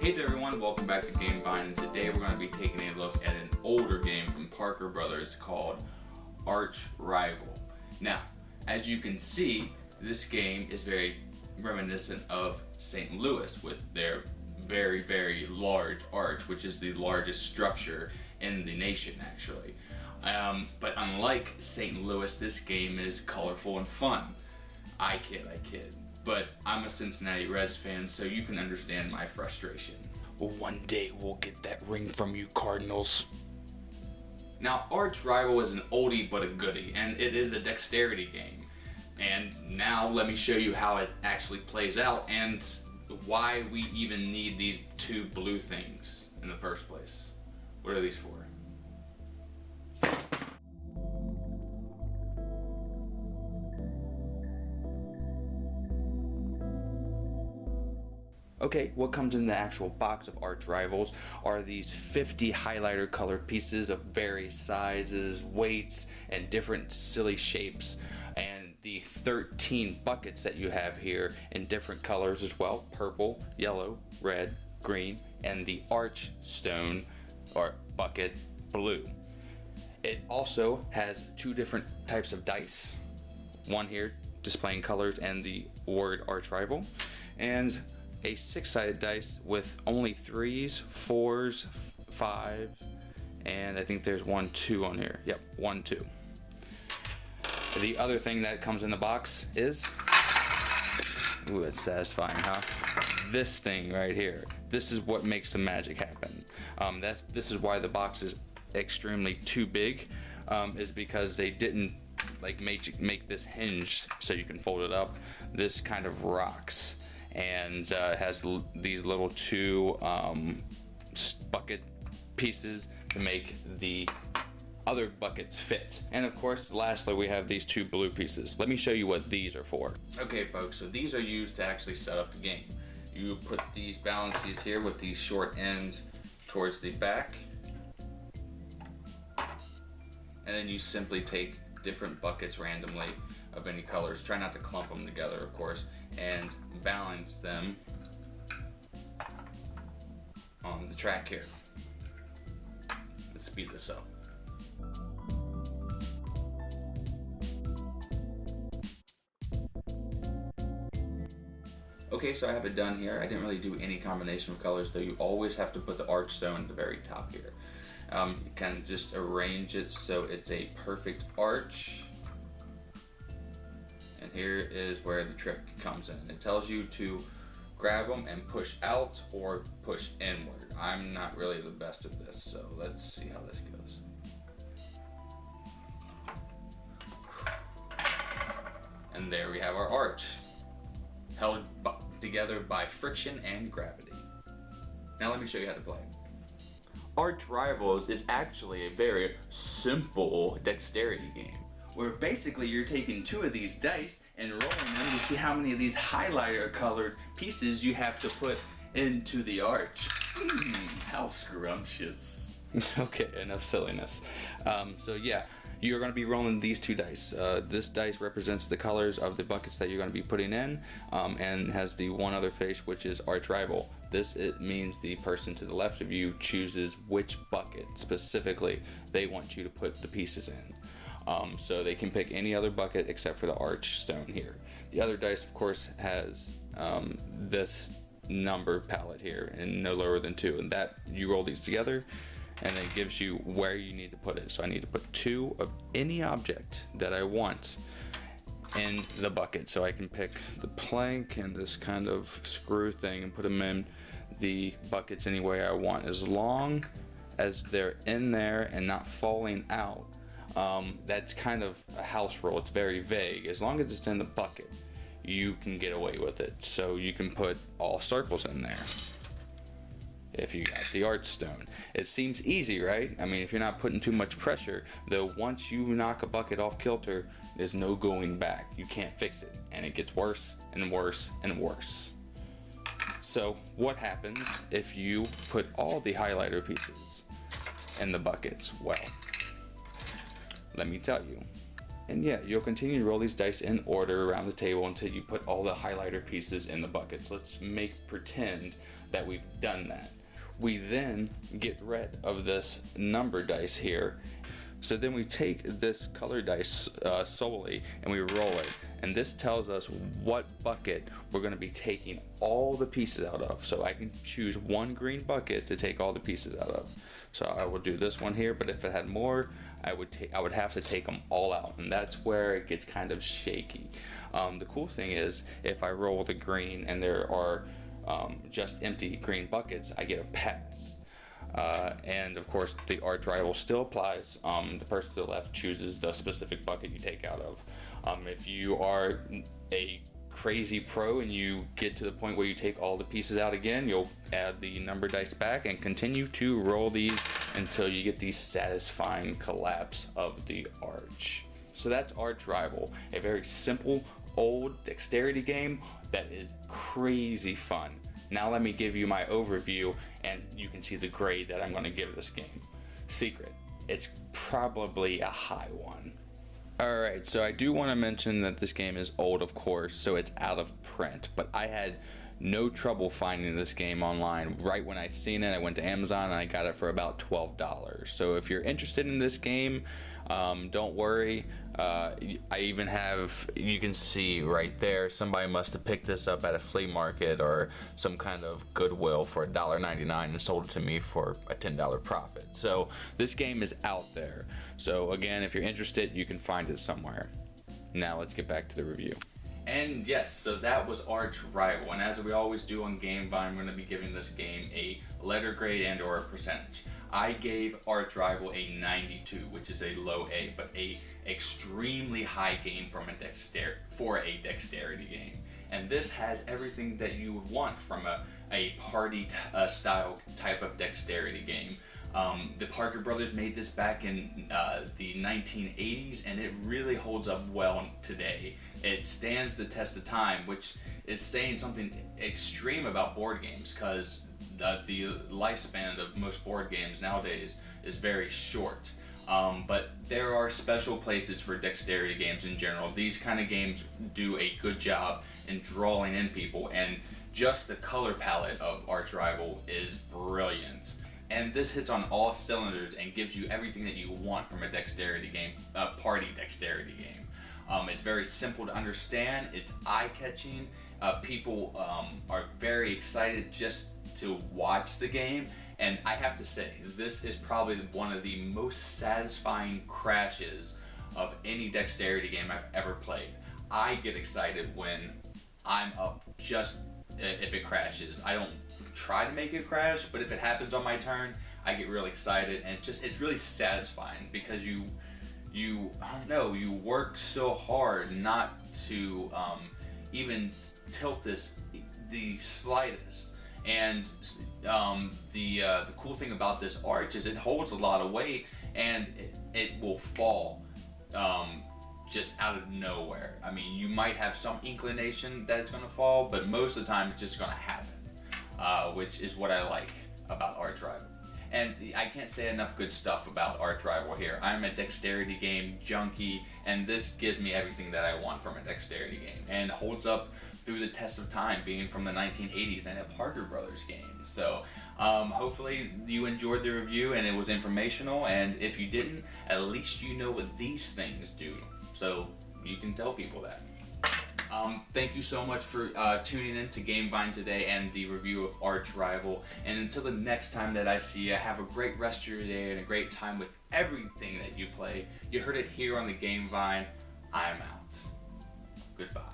Hey there everyone, welcome back to Game Vine, and today we're going to be taking a look at an older game from Parker Brothers called Arch Rival. Now, as you can see, this game is very reminiscent of St. Louis with their very large arch, which is the largest structure in the nation actually. But unlike St. Louis, this game is colorful and fun. I kid. But I'm a Cincinnati Reds fan, so you can understand my frustration. One day we'll get that ring from you, Cardinals. Now, Arch Rival is an oldie but a goodie, and it is a dexterity game. And now let me show you how it actually plays out and why we even need these two blue things in the first place. What are these for? Okay, what comes in the actual box of Arch Rivals are these 50 highlighter colored pieces of various sizes, weights, and different silly shapes, and the 13 buckets that you have here in different colors as well: purple, yellow, red, green, and the arch stone or bucket blue. It also has two different types of dice, one here displaying colors and the word Arch Rival, and a 6-sided dice with only 3s, 4s, 5, and I think there's 1, 2 on here. Yep, 1, 2. The other thing that comes in the box is, ooh, that's satisfying, huh? This thing right here. This is what makes the magic happen. This is why the box is extremely too big, is because they didn't like make this hinge so you can fold it up. This kind of rocks and has these little two bucket pieces to make the other buckets fit. And of course, lastly, we have these two blue pieces. Let me show you what these are for. Okay folks, so these are used to actually set up the game. You put these balances here with the short end towards the back, and then you simply take different buckets randomly of any colors. Try not to clump them together, of course, and balance them on the track here. Let's speed this up. Okay, so I have it done here. I didn't really do any combination of colors, though you always have to put the arch stone at the very top here. You kind of just arrange it so it's a perfect arch. And here is where the trick comes in. It tells you to grab them and push out or push inward. I'm not really the best at this, so let's see how this goes. And there we have our arch, held together by friction and gravity. Now let me show you how to play. Arch Rivals is actually a very simple dexterity game, where basically you're taking two of these dice and rolling them to see how many of these highlighter colored pieces you have to put into the arch. How scrumptious. Okay, enough silliness. So yeah, you're going to be rolling these two dice. This dice represents the colors of the buckets that you're going to be putting in, and has the one other face, which is Arch Rival. It means the person to the left of you chooses which bucket specifically they want you to put the pieces in. So they can pick any other bucket except for the arch stone here. The other dice, of course, has this number palette here, and no lower than 2. And that you roll these together, and it gives you where you need to put it. So I need to put 2 of any object that I want in the bucket. So I can pick the plank and this kind of screw thing and put them in the buckets any way I want, as long as they're in there and not falling out. That's kind of a house rule. It's very vague. As long as it's in the bucket, you can get away with it. So you can put all circles in there if you got the arch stone. It seems easy, right? I mean, if you're not putting too much pressure, though once you knock a bucket off kilter, there's no going back. You can't fix it, and it gets worse and worse and worse. So what happens if you put all the highlighter pieces in the buckets? Well, let me tell you. And yeah, you'll continue to roll these dice in order around the table until you put all the highlighter pieces in the buckets. Let's pretend that we've done that. We then get rid of this number dice here. So then we take this color dice solely and we roll it, and this tells us what bucket we're going to be taking all the pieces out of. So I can choose one green bucket to take all the pieces out of. So I will do this one here, but if it had more, I would have to take them all out, and that's where it gets kind of shaky. The cool thing is, if I roll the green and there are just empty green buckets, I get a pass. And of course the arch rival still applies. The person to the left chooses the specific bucket you take out of. If you are a crazy pro and you get to the point where you take all the pieces out again, you'll add the number dice back and continue to roll these until you get the satisfying collapse of the arch. So that's Arch Rival, a very simple old dexterity game that is crazy fun. Now let me give you my overview and you can see the grade that I'm going to give this game. Secret, it's probably a high one. Alright, so I do want to mention that this game is old, of course, so it's out of print, but I had no trouble finding this game online. Right when I seen it, I went to Amazon and I got it for about $12. So if you're interested in this game, don't worry. I even have, you can see right there, somebody must have picked this up at a flea market or some kind of Goodwill for $1.99 and sold it to me for a $10 profit. So this game is out there. So again, if you're interested, you can find it somewhere. Now let's get back to the review. And yes, so that was Arch Rival, and as we always do on GameVine, we're going to be giving this game a letter grade and or a percentage. I gave Arch Rival a 92, which is a low A, but a extremely high game for a dexterity game. And this has everything that you would want from a party style type of dexterity game. The Parker brothers made this back in the 1980s, and it really holds up well today. It stands the test of time, which is saying something extreme about board games, because the lifespan of most board games nowadays is very short. But there are special places for dexterity games in general. These kind of games do a good job in drawing in people, and just the color palette of Arch Rival is brilliant. And this hits on all cylinders and gives you everything that you want from a dexterity game, a party dexterity game. It's very simple to understand, it's eye-catching, people are very excited just to watch the game, and I have to say, this is probably one of the most satisfying crashes of any dexterity game I've ever played. I get excited when I'm up just if it crashes. I don't try to make it crash, but if it happens on my turn, I get really excited, and it's really satisfying because you I don't know, you work so hard not to even tilt this the slightest. And the cool thing about this arch is it holds a lot of weight, and it will fall just out of nowhere. I mean, you might have some inclination that it's going to fall, but most of the time it's just going to happen, which is what I like about Arch Rival. And I can't say enough good stuff about Arch Rival here. I'm a dexterity game junkie, and this gives me everything that I want from a dexterity game, and holds up through the test of time, being from the 1980s and a Parker Brothers game. So hopefully you enjoyed the review and it was informational, and if you didn't, at least you know what these things do, so you can tell people that. Thank you so much for tuning in to GameVine today and the review of Arch Rival. And until the next time that I see you, have a great rest of your day and a great time with everything that you play. You heard it here on the GameVine. I'm out. Goodbye.